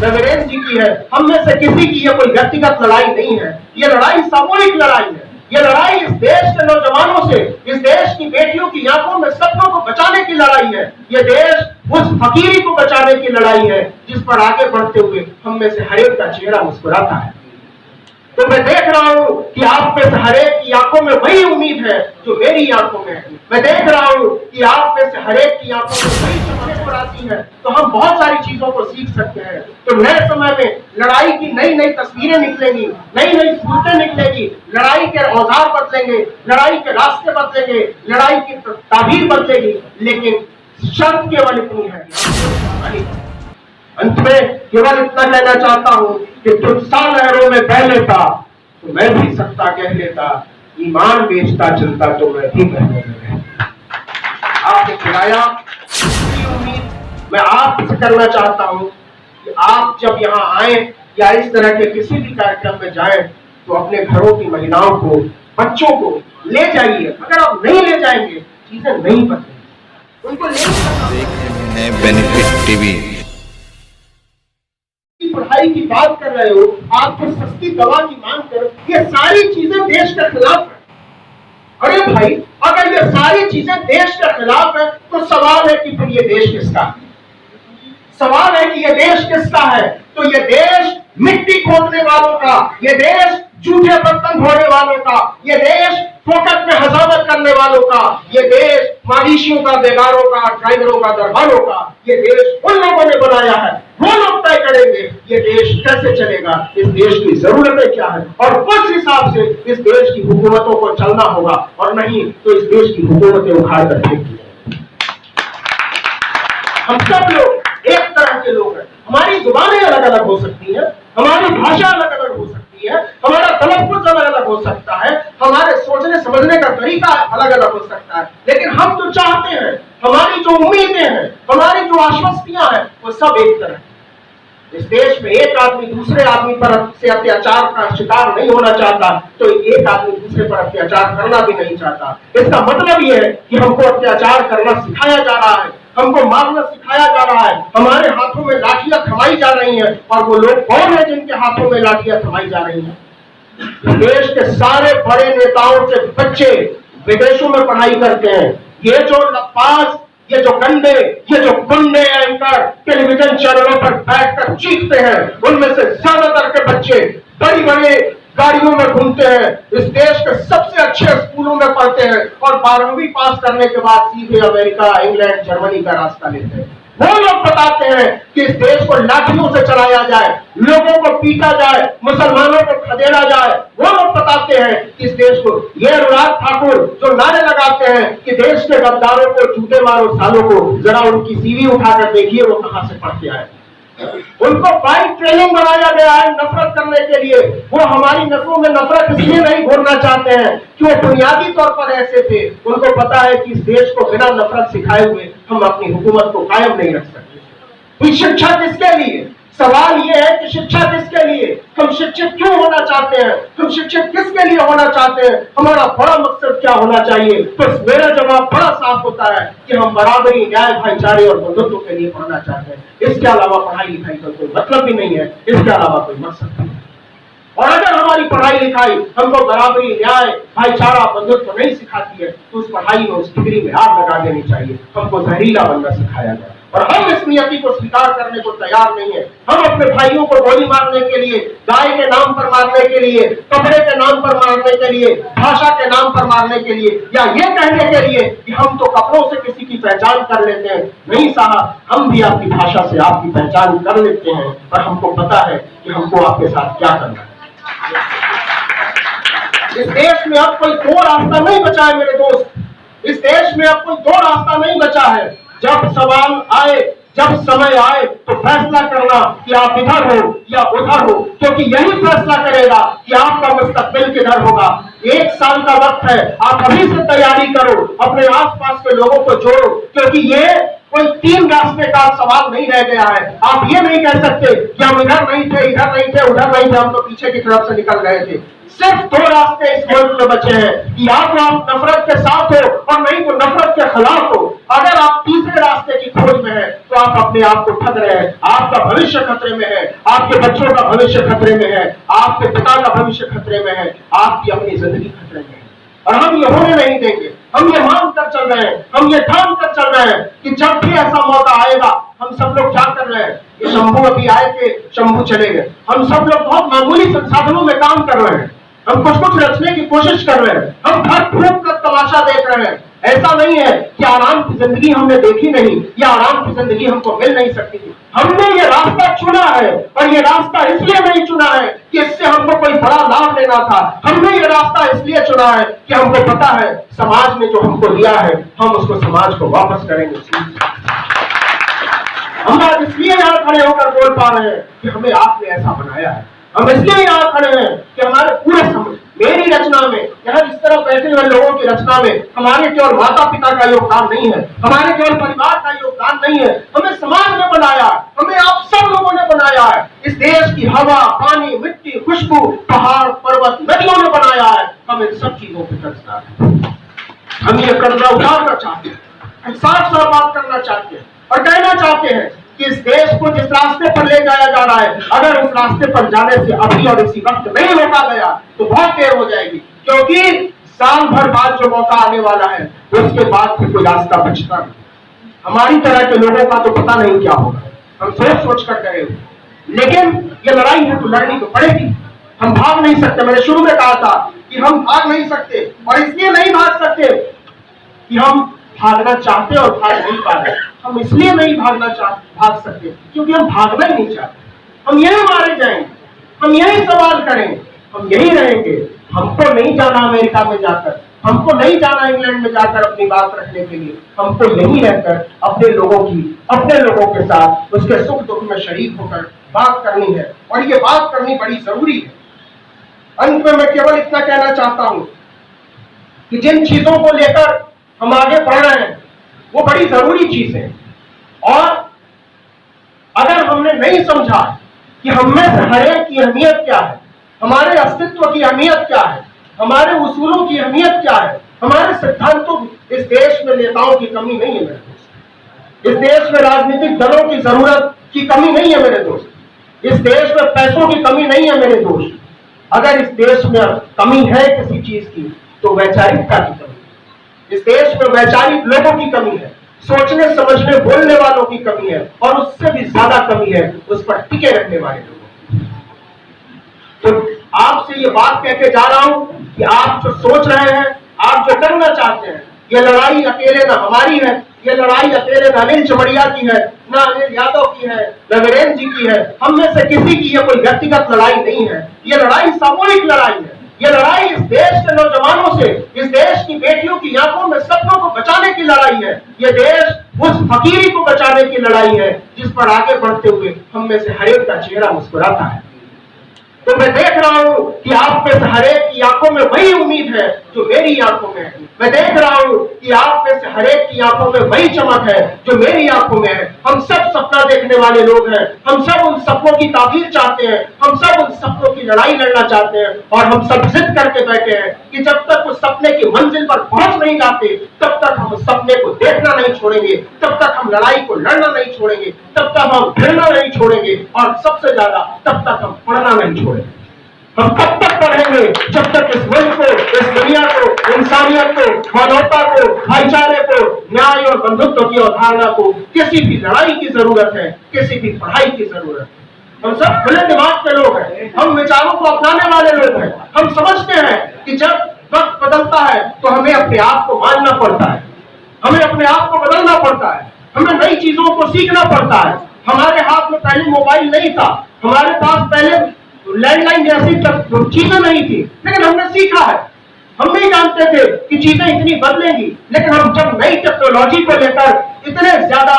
न वीरेंद्र जी की है, हम में से किसी की ये कोई व्यक्तिगत लड़ाई नहीं है। ये लड़ाई सामूहिक लड़ाई है। ये लड़ाई इस देश के नौजवानों से, इस देश की बेटियों की आंखों में सपनों को बचाने की लड़ाई है। ये देश उस फकीरी को बचाने की लड़ाई है जिस पर आगे बढ़ते हुए हम में से हर एक का चेहरा मुस्कुराता है। तो मैं देख रहा हूं कि आप में से हर एक की आंखों में वही उम्मीद है जो मेरी आंखों में है। मैं देख रहा हूं कि आप में से हर एक की आंखों में वही चमक आती है। तो हम बहुत सारी चीजों को सीख सकते हैं। तो नए समय में लड़ाई की नई नई तस्वीरें निकलेंगी, नई नई सूरतें निकलेगी, लड़ाई के औजार बदलेंगे, लड़ाई के रास्ते बदलेंगे, लड़ाई की ताबीर बदलेगी। लेकिन शर्त केवल इतनी है, अंत में केवल इतना कहना चाहता हूं कि तुम सा लहरों में बह लेता तो मैं भी सकता कह लेता, ईमान बेचता चलता तो मैं भी बहने में। आपने खिलाया उम्मीद मैं आपसे करना चाहता हूं कि आप जब यहाँ आए या इस तरह के किसी भी कार्यक्रम में जाएं तो अपने घरों की महिलाओं को, बच्चों को ले जाइए। अगर आप नहीं ले जाएंगे चीजें नहीं बदलेंगी। उनको ले बेनिफिट टीवी पढ़ाई की बात कर रहे हो, आपको सस्ती दवा की मांग करो, ये सारी चीजें देश के खिलाफ है। अरे भाई, अगर ये सारी चीजें देश के खिलाफ है तो सवाल है कि फिर ये देश किसका है? सवाल है कि ये देश किसका है? तो ये देश मिट्टी खोदने वालों का, ये देश झूठे बर्तन धोने वालों का, ये देश फोकट में हजामत करने वालों का, ये देश मवेशियों का, बेगारों का, ड्राइवरों का, दरबारों का, ये देश उन लोगों ने बनाया है। वो लोग तय करेंगे ये देश कैसे चलेगा, इस देश की जरूरतें क्या है, और उस हिसाब से इस देश की हुकूमतों को चलना होगा, और नहीं तो इस देश की हुकूमतें उखाड़ कर फेंकी जाएंगी। हम सब लोग एक तरह के लोग हैं। हमारी जुबानें अलग अलग हो सकती है, हमारी भाषा अलग अलग हो सकती है, हमारा तलफ़्फ़ुज़ अलग अलग हो सकता है, हमारे सोचने समझने का तरीका अलग अलग हो सकता है, लेकिन हम जो चाहते हैं, हमारी जो उम्मीदें हैं, हमारी जो आश्वस्तियां हैं, वो सब एक तरह है। इस देश में एक आदमी दूसरे आदमी पर से अत्याचार का शिकार नहीं होना चाहता, तो एक आदमी दूसरे पर अत्याचार करना भी नहीं चाहता। इसका मतलब यह है कि हमको अत्याचार करना सिखाया जा रहा है, हमको मारना सिखाया जा रहा है, हमारे हाथों में लाठियां थमाई जा रही हैं, और वो लोग कौन है जिनके हाथों में लाठियां थमाई जा रही हैं? देश के सारे बड़े नेताओं के बच्चे विदेशों में पढ़ाई करते हैं। ये जो लपास, ये जो गंदे, ये जो गुंडे एंकर टेलीविजन चैनलों पर बैठकर चीखते हैं, उनमें से ज्यादातर के बच्चे बड़ी बड़ी गाड़ियों में घूमते हैं, इस देश के सबसे अच्छे स्कूलों में पढ़ते हैं, और 12वीं पास करने के बाद सीधे अमेरिका, इंग्लैंड, जर्मनी का रास्ता लेते हैं। वो लोग बताते हैं कि इस देश को लाठियों से चलाया जाए, लोगों को पीटा जाए, मुसलमानों को खदेड़ा जाए। वो लोग बताते हैं कि इस देश को, ये अनुराग ठाकुर जो नारे लगाते हैं कि देश के गद्दारों को झूठे मारो सालों को, जरा उनकी सीवी उठाकर देखिए वो कहां से पढ़ के आए। उनको बाइक ट्रेनिंग बनाया गया है नफरत करने के लिए। वो हमारी नस्लों में नफरत इसलिए नहीं घोरना चाहते हैं कि वो बुनियादी तौर पर ऐसे थे। उनको पता है कि इस देश को बिना नफरत सिखाए हुए हम अपनी हुकूमत को कायम नहीं रख सकते। तो शिक्षा किसके लिए? सवाल यह है कि शिक्षा किसके लिए? हम शिक्षित क्यों होना चाहते हैं? हम शिक्षित किसके लिए होना चाहते हैं? हमारा बड़ा मकसद क्या होना चाहिए? तो मेरा जवाब बड़ा साफ होता है कि हम बराबरी, न्याय, भाईचारे और बंधुत्व के लिए पढ़ना चाहते हैं। इसके अलावा पढ़ाई लिखाई का कोई मतलब भी नहीं है, इसके अलावा कोई मकसद नहीं है। और अगर हमारी पढ़ाई लिखाई हमको बराबरी, न्याय, भाईचारा, बंधुत्व नहीं सिखाती है तो उस पढ़ाई में, उस डिग्री में आग लगा देनी चाहिए। हमको जहरीला बनना सिखाया गया, और हम इस नियति को स्वीकार करने को तैयार नहीं है। हम अपने भाइयों को गोली मारने के लिए, गाय के नाम पर मारने के लिए, कपड़े के नाम पर मारने के लिए, भाषा के नाम पर मारने के लिए, या ये कहने के लिए कि हम तो कपड़ों से किसी की पहचान कर लेते हैं। नहीं साहब, हम भी आपकी भाषा से आपकी पहचान कर लेते हैं, और हमको पता है कि हमको आपके साथ क्या करना है। इस देश में अब कोई दो रास्ता नहीं बचा है मेरे दोस्त। इस देश में अब कोई दो रास्ता नहीं बचा है। जब सवाल आए, जब समय आए तो फैसला करना कि आप इधर हो या उधर हो, क्योंकि यही फैसला करेगा कि आपका मुस्तकबिल किधर होगा। 1 साल का वक्त है, आप अभी से तैयारी करो, अपने आसपास के लोगों को जोड़ो, क्योंकि ये कोई 3 रास्ते का सवाल नहीं रह गया है। आप ये नहीं कह सकते कि हम इधर नहीं थे, इधर नहीं थे, उधर नहीं थे, हम तो पीछे की तरफ से निकल गए थे। सिर्फ 2 रास्ते इस मुल्क में बचे हैं, या तो आप नफरत के साथ हो और नहीं तो नफरत के खिलाफ हो। अगर आप तीसरे रास्ते की खोज में हैं तो आप अपने आप को ठग रहे हैं। आपका भविष्य खतरे में है, आपके बच्चों का भविष्य खतरे में है, आपके पिता का भविष्य खतरे में है, आपकी अपनी जिंदगी खतरे में है। और हम ये होने नहीं देंगे। हम ये मान कर चल रहे हैं, हम ये ठान कर चल रहे हैं कि जब भी ऐसा मौका आएगा, हम सब लोग क्या कर रहे हैं, ये शंभू अभी आए थे, शंभू चले गए, हम सब लोग बहुत मामूली संसाधनों में काम कर रहे हैं, हम कुछ कुछ रचने की कोशिश कर रहे हैं, हम घर फूंक कर तमाशा देख रहे हैं। ऐसा नहीं है कि आराम की जिंदगी हमने देखी नहीं या आराम की जिंदगी हमको मिल नहीं सकती थी। हमने ये रास्ता चुना है और ये रास्ता इसलिए नहीं चुना है कि इससे हमको कोई बड़ा लाभ लेना था। हमने ये रास्ता इसलिए चुना है कि हमको पता है समाज ने जो हमको दिया है, हम उसको समाज को वापस करेंगे। हम आज इसलिए यहाँ खड़े होकर बोल पा रहे हैं कि हमें आपने ऐसा बनाया है। हम इसलिए यहाँ खड़े हैं कि हमारे पूरे समझ मेरी रचना में, यहाँ इस तरह बैठे हुए लोगों की रचना में हमारे केवल माता पिता का योगदान नहीं है, हमारे केवल परिवार का योगदान नहीं है, हमें समाज ने बनाया, हमें आप सब लोगों ने बनाया है। इस देश की हवा, पानी, मिट्टी, खुशबू, पहाड़, पर्वत, नदियों ने बनाया है। हम इन सब चीजों पे कर्जदार हैं। हम ये कर्जा उतारना चाहते हैं, हम साफ साफ बात करना चाहते हैं और कहना चाहते हैं कि इस देश को जिस रास्ते पर ले जाया जा रहा है, अगर उस रास्ते पर जाने से अभी और इसी वक्त नहीं रोका गया तो बहुत देर हो जाएगी, क्योंकि साल भर बाद जो मौका आने वाला है उसके बाद फिर कोई रास्ता बचता नहीं। हमारी तरह के लोगों का तो पता नहीं क्या होगा, हम सोच सोच कर गए हो, लेकिन ये लड़ाई है तो लड़नी तो पड़ेगी। हम भाग नहीं सकते। मैंने शुरू में कहा था कि हम भाग नहीं सकते, और इसलिए नहीं भाग सकते कि हम भागना चाहते और भाग नहीं पा रहे। हम इसलिए नहीं भाग सकते क्योंकि हम भागना ही नहीं चाहते। हम यही मारे जाएंगे, हम यही सवाल करेंगे, हम यही रहेंगे। हमको नहीं जाना अमेरिका में जाकर, हमको नहीं जाना इंग्लैंड में जाकर अपनी बात रखने के लिए, हमको यही रहकर अपने लोगों के साथ उसके सुख दुख में शरीक होकर बात करनी है, और ये बात करनी बड़ी जरूरी है। अंत में मैं केवल इतना कहना चाहता हूं कि जिन चीजों को लेकर हम आगे बढ़ रहे हैं वो बड़ी जरूरी चीज है, और अगर हमने नहीं समझा कि हम में से हर एक की अहमियत क्या है, हमारे अस्तित्व की अहमियत क्या है, हमारे उसूलों की अहमियत क्या है, हमारे सिद्धांतों, इस देश में नेताओं की कमी नहीं है मेरे दोस्त, इस देश में राजनीतिक दलों की जरूरत की कमी नहीं है मेरे दोस्त, इस देश में पैसों की कमी नहीं है मेरे दोस्त। अगर इस देश में कमी है किसी चीज की तो वैचारिकता की कमी, इस देश में वैचारिक लोगों की कमी है, सोचने समझने बोलने वालों की कमी है, और उससे भी ज्यादा कमी है उस पर टिके रहने वाले लोगों की। तो आपसे ये बात कह के जा रहा हूं कि आप जो सोच रहे हैं, आप जो करना चाहते हैं, ये लड़ाई अकेले ना हमारी है, ये लड़ाई अकेले न अनिल चमड़िया की है, न अनिल यादव की है, न वीरेंद्र जी की है, हम में से किसी की ये कोई व्यक्तिगत लड़ाई नहीं है। ये लड़ाई सामूहिक लड़ाई है। ये लड़ाई इस देश के नौजवानों से, इस देश की बेटियों की आंखों में सपनों को बचाने की लड़ाई है। ये देश उस फकीरी को बचाने की लड़ाई है जिस पर आगे बढ़ते हुए हम में से हर एक का चेहरा मुस्कुराता है। तो मैं देख रहा हूं कि आप में से हर एक की आंखों में वही उम्मीद है जो मेरी आंखों में है। मैं देख रहा हूं कि आप में से हर एक की आंखों में वही चमक है जो मेरी आंखों में है। हम सब सपना देखने वाले लोग हैं, हम सब उन सपनों की ताबीर चाहते हैं, हम सब उन सपनों की लड़ाई लड़ना चाहते हैं, और हम सब जिद करके बैठे हैं कि जब तक उस सपने की मंजिल पर पहुंच नहीं जाते तब तक हम उस सपने को देखना नहीं छोड़ेंगे, तब तक हम लड़ाई को लड़ना नहीं छोड़ेंगे, तब तक हम फिरना नहीं छोड़ेंगे, और सबसे ज्यादा तब तक हम पढ़ना नहीं छोड़ेंगे। हम तब तक पढ़ेंगे जब तक इस मुल्क को, इस दुनिया को, इंसानियत को, मानवता को, भाईचारे को, न्याय और बंधुत्व की अवधारणा को किसी भी लड़ाई की जरूरत है, किसी भी पढ़ाई की जरूरत है। हम सब खुले दिमाग के लोग हैं, हम विचारों को अपनाने वाले लोग हैं। हम समझते हैं कि जब वक्त बदलता है तो हमें अपने आप को मानना पड़ता है, हमें अपने आप को बदलना पड़ता है, हमें नई चीजों को सीखना पड़ता है। हमारे हाथ में पहले मोबाइल नहीं था, हमारे पास पहले लैंडलाइन जैसी चीजें नहीं थी, लेकिन हमने सीखा है। हम नहीं जानते थे कि चीजें इतनी बदलेंगी, लेकिन हम जब नई टेक्नोलॉजी को लेकर इतने ज्यादा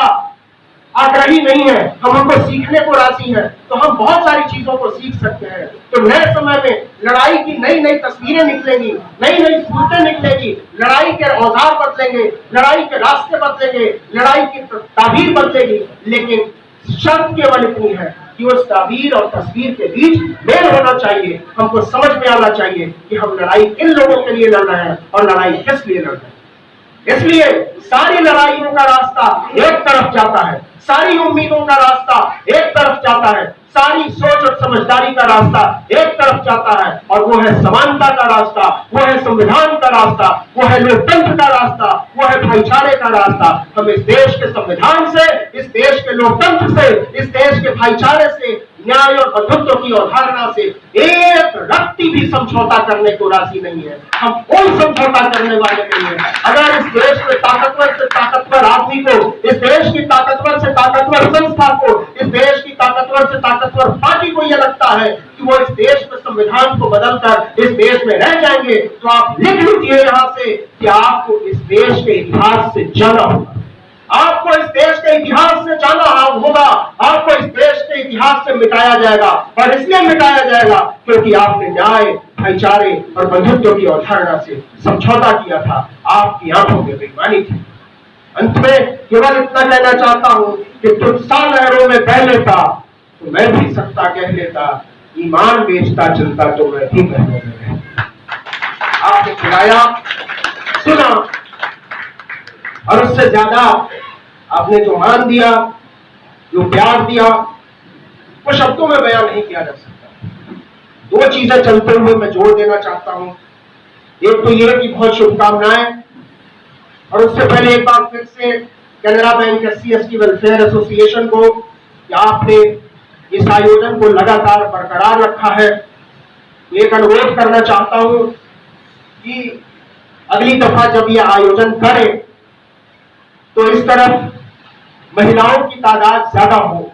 आग्रही नहीं है, हम हमको सीखने को राजी हैं, तो हम हम बहुत सारी चीजों को सीख सकते हैं। तो नए समय में लड़ाई की नई नई तस्वीरें निकलेंगी, नई नई सूरतें निकलेगी, लड़ाई के औजार बदलेंगे, लड़ाई के रास्ते बदलेंगे, लड़ाई की ताबीर बदलेगी। लेकिन शर्त केवल इतनी है कि उस ताबीर और तस्वीर के बीच मेल होना चाहिए। हमको समझ में आना चाहिए कि हम लड़ाई किन लोगों के लिए लड़ रहे हैं और लड़ाई किस लिए लड़ रहे हैं। इसलिए सारी लड़ाइयों का रास्ता एक तरफ जाता है, सारी उम्मीदों का रास्ता एक तरफ जाता है, सारी सोच और समझदारी का रास्ता एक तरफ जाता है, और वो है समानता का रास्ता, वो है संविधान का रास्ता, वो है लोकतंत्र का रास्ता, वो है भाईचारे का रास्ता। हम इस देश के संविधान से, इस देश के लोकतंत्र से, इस देश के भाईचारे से, न्याय और बंधुत्व की अवधारणा से एक रत्ती भी समझौता करने को राजी नहीं है। हम कोई समझौता करने वाले नहीं है। अगर इस देश में ताकतवर से ताकतवर आदमी को, इस देश की ताकतवर से ताकतवर संस्था को, इस देश की ताकतवर से ताकतवर पार्टी को यह लगता है कि वो इस देश में संविधान को बदलकर इस देश में रह जाएंगे, तो आप लिख लीजिए यहां से कि आपको इस देश के इतिहास से जाना होगा। आपको इस देश के इतिहास से जाना होगा, आपको इस देश के इतिहास से मिटाया जाएगा, और इसलिए मिटाया जाएगा क्योंकि आपने न्याय, भाईचारे और बंधुत्व की अवधारणा से समझौता किया था। आपकी आंखों में बेईमानी थी। अंत में केवल इतना कहना चाहता हूं कि तुझसा लहरों में बह लेता तो मैं भी सत्ता कह लेता, ईमान बेचता चलता तो मैं भी बहने में। आपने खिलाया, सुना, और उससे ज्यादा आपने जो मान दिया, जो प्यार दिया, वो शब्दों में बयान नहीं किया जा सकता। दो चीजें चलते हुए मैं जोड़ देना चाहता हूं। एक तो यह कि बहुत शुभकामनाएं, और उससे पहले एक बार फिर से Canara bank SC/ST welfare association को कि आपने इस आयोजन को लगातार बरकरार रखा है। एक अनुरोध करना चाहता हूं कि अगली दफा जब यह आयोजन करें तो इस तरफ महिलाओं की तादाद ज्यादा हो,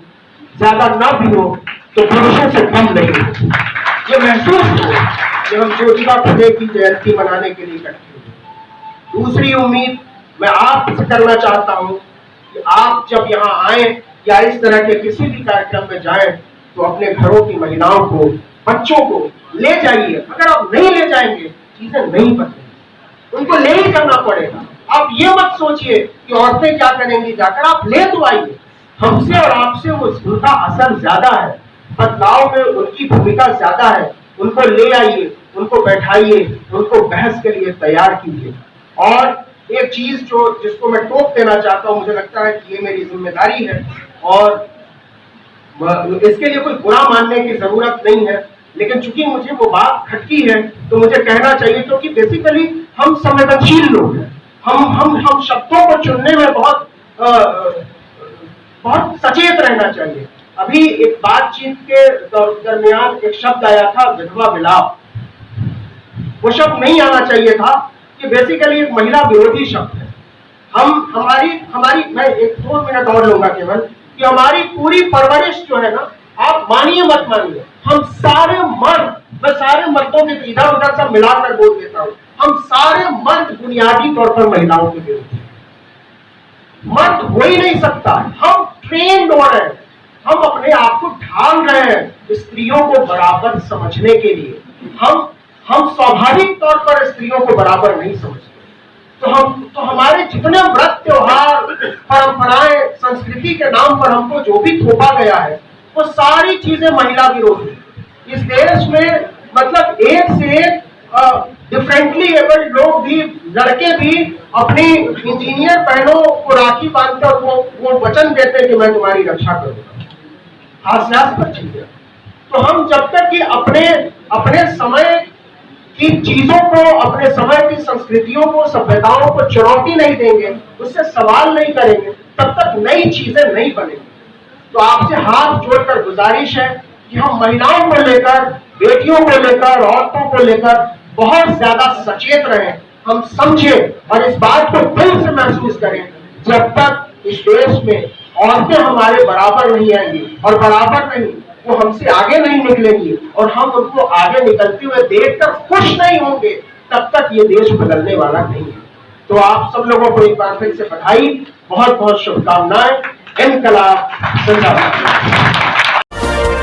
ज्यादा ना भी हो तो पुरुषों से कम नहीं हो। ये महसूस हो कि हम ज्योतिबा फुले की जयंती मनाने के लिए इकट्ठे हुए। दूसरी उम्मीद मैं आपसे करना चाहता हूं कि आप जब यहाँ आए या इस तरह के किसी भी कार्यक्रम में जाएं तो अपने घरों की महिलाओं को, बच्चों को ले जाइए। अगर आप नहीं ले जाएंगे चीजें नहीं बदलेंगी, उनको ले ही करना पड़ेगा। आप ये मत सोचिए कि औरतें क्या करेंगी जाकर, आप ले तो आइए। हमसे और आपसे उनका असर ज्यादा है, बदलाव में उनकी भूमिका ज्यादा है। उनको ले आइए, उनको बैठाइए, उनको बहस के लिए तैयार कीजिए। और एक चीज जिसको मैं टोक देना चाहता हूं, मुझे लगता है कि ये मेरी जिम्मेदारी है और इसके लिए कोई बुरा मानने की जरूरत नहीं है, लेकिन चूंकि मुझे वो बात खटकी है तो मुझे कहना चाहिए, क्योंकि बेसिकली हम संवेदनशील लोग हैं। हम शब्दों को चुनने में बहुत सचेत रहना चाहिए। अभी एक बातचीत के दरमियान एक शब्द आया था, विधवा विलाप। वो शब्द नहीं आना चाहिए था, कि बेसिकली एक महिला विरोधी शब्द है। हमारी मैं 1-2 मिनट और लूंगा केवल, कि हमारी पूरी परवरिश जो है ना, आप मानिए मत मानिए, हम सारे मर्द, मैं सारे मर्दों के इधर उधर सब मिलाकर बोल देता हूं, हम सारे मर्द बुनियादी तौर पर महिलाओं के विरोधी। मर्द हो ही नहीं सकता। हम ट्रेंड हो रहे हैं, हम अपने आप को ढाल रहे हैं स्त्रियों को बराबर समझने के लिए। हम स्वाभाविक तौर पर स्त्रियों को बराबर नहीं समझते। तो हमारे जितने व्रत, त्योहार, परंपराएं, संस्कृति के नाम पर हमको जो भी थोपा गया है, वो सारी चीजें महिला विरोधी। इस देश में मतलब एक से एक डिफरेंटली एबल्ड लोग भी, लड़के भी अपनी इंजीनियर बहनों को राखी बांधकर वो वचन देते हैं कि मैं तुम्हारी रक्षा करूंगा। हास्यास्पद चीज है। तो हम जब तक कि अपने समय की चीजों को, अपने समय की संस्कृतियों को, सभ्यताओं को चुनौती नहीं देंगे, उससे सवाल नहीं करेंगे, तब तक नई चीजें नहीं बनेंगी। तो आपसे हाथ जोड़कर गुजारिश है कि हम महिलाओं को लेकर, बेटियों को लेकर, औरतों को लेकर बहुत ज्यादा सचेत रहें। हम समझें और इस बात को दिल से महसूस करें, जब तक इस देश में औरतें हमारे बराबर नहीं आएंगी, और बराबर नहीं, वो हमसे आगे नहीं निकलेंगी, और हम उनको आगे निकलते हुए देखकर खुश नहीं होंगे, तब तक ये देश बदलने वाला नहीं है। तो आप सब लोगों को एक बार फिर से बधाई, बहुत बहुत शुभकामनाएं। इनकलाब जिंदाबाद।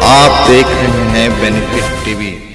आप देख रहे हैं बेनिफिट टीवी।